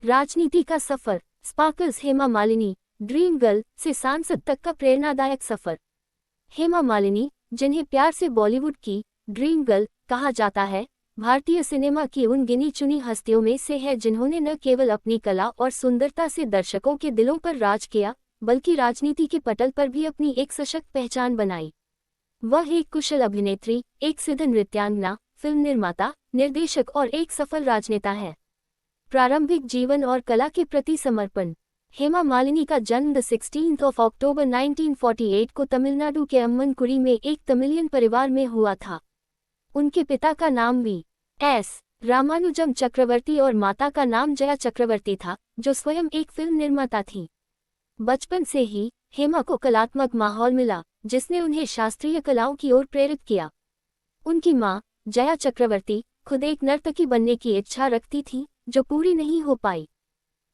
राजनीति का सफर, sparkles Hema Malini, dream girl से सांसद तक का प्रेरणादायक सफर। हेमा मालिनी, जिन्हें प्यार से बॉलीवुड की ड्रीम गर्ल कहा जाता है, भारतीय सिनेमा की उन गिनी चुनी हस्तियों में से है जिन्होंने न केवल अपनी कला और सुंदरता से दर्शकों के दिलों पर राज किया, बल्कि राजनीति के पटल पर भी अपनी एक सशक्त पहचान बनाई। वह एक कुशल अभिनेत्री, एक सिद्ध नृत्यांगना, फिल्म निर्माता, निर्देशक और एक सफल राजनेता है। प्रारंभिक जीवन और कला के प्रति समर्पण। हेमा मालिनी का जन्म 16 अक्टूबर 1948 को तमिलनाडु के अम्मनकुडी में एक तमिलियन परिवार में हुआ था। उनके पिता का नाम वी.एस. रामानुजम चक्रवर्ती और माता का नाम जया चक्रवर्ती था, जो स्वयं एक फिल्म निर्माता थी। बचपन से ही हेमा को कलात्मक माहौल मिला, जिसने उन्हें शास्त्रीय कलाओं की ओर प्रेरित किया। उनकी मां, जया चक्रवर्ती, खुद एक नर्तकी बनने की इच्छा रखती थी, जो पूरी नहीं हो पाई।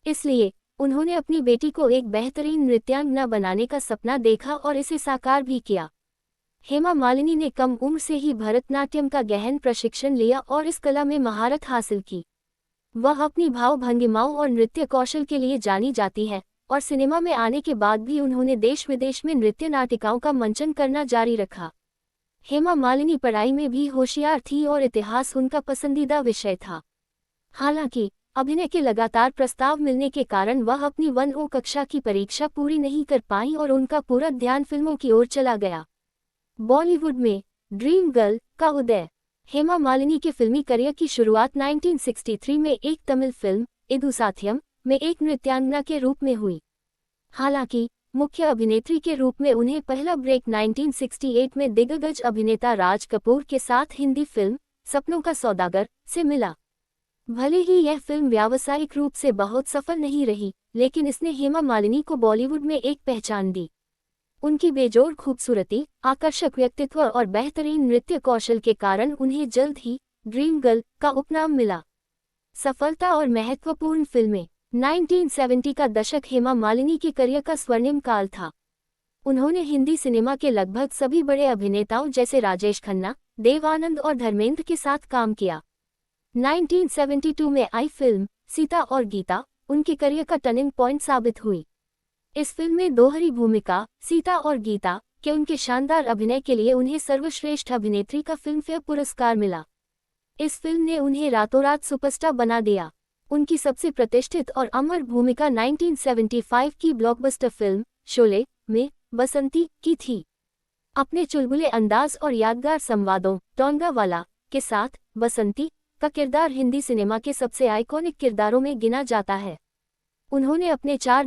इसलिए उन्होंने अपनी बेटी को एक बेहतरीन नृत्यांगना बनाने का सपना देखा और इसे साकार भी किया। हेमा मालिनी ने कम उम्र से ही भरतनाट्यम का गहन प्रशिक्षण लिया और इस कला में महारत हासिल की। वह अपनी भाव भंगिमाओं और नृत्य कौशल के लिए जानी जाती है, और सिनेमा में आने के बाद भी उन्होंने देश विदेश में नृत्य नाटिकाओं का मंचन करना जारी रखा। हेमा मालिनी पढ़ाई में भी होशियार थी और इतिहास उनका पसंदीदा विषय था। हालांकि अभिनय के लगातार प्रस्ताव मिलने के कारण वह अपनी 1 कक्षा की परीक्षा पूरी नहीं कर पाईं और उनका पूरा ध्यान फिल्मों की ओर चला गया। बॉलीवुड में ड्रीम गर्ल का उदय। हेमा मालिनी के फिल्मी करियर की शुरुआत 1963 में एक तमिल फिल्म इदु साथियम में एक नृत्यांगना के रूप में हुई। हालांकि मुख्य अभिनेत्री के रूप में उन्हें पहला ब्रेक 1968 में दिग्गज अभिनेता राज कपूर के साथ हिंदी फिल्म सपनों का सौदागर से मिला। भले ही यह फिल्म व्यावसायिक रूप से बहुत सफल नहीं रही, लेकिन इसने हेमा मालिनी को बॉलीवुड में एक पहचान दी। उनकी बेजोड़ खूबसूरती, आकर्षक व्यक्तित्व और बेहतरीन नृत्य कौशल के कारण उन्हें जल्द ही ड्रीम गर्ल का उपनाम मिला। सफलता और महत्वपूर्ण फिल्में। 1970 का दशक हेमा मालिनी के करियर का स्वर्णिम काल था। उन्होंने हिंदी सिनेमा के लगभग सभी बड़े अभिनेताओं जैसे राजेश खन्ना, देव आनंद और धर्मेंद्र के साथ काम किया। 1972 में आई फिल्म सीता और गीता उनके करियर का टर्निंग पॉइंट साबित हुई। इस फिल्म में दोहरी भूमिका सीता और गीता के उनके शानदार अभिनय के लिए उन्हें सर्वश्रेष्ठ अभिनेत्री का फिल्मफेयर पुरस्कार मिला। इस फिल्म ने उन्हें रातों रात सुपरस्टार बना दिया। उनकी सबसे प्रतिष्ठित और अमर भूमिका 1975 की ब्लॉकबस्टर फिल्म शोले में बसंती की थी। अपने चुलबुले अंदाज और यादगार संवादों टोंगा वाला के साथ बसंती का किरदार हिंदी सिनेमा के सबसे आइकॉनिक किरदारों में गिना जाता है। उन्होंने अपने 4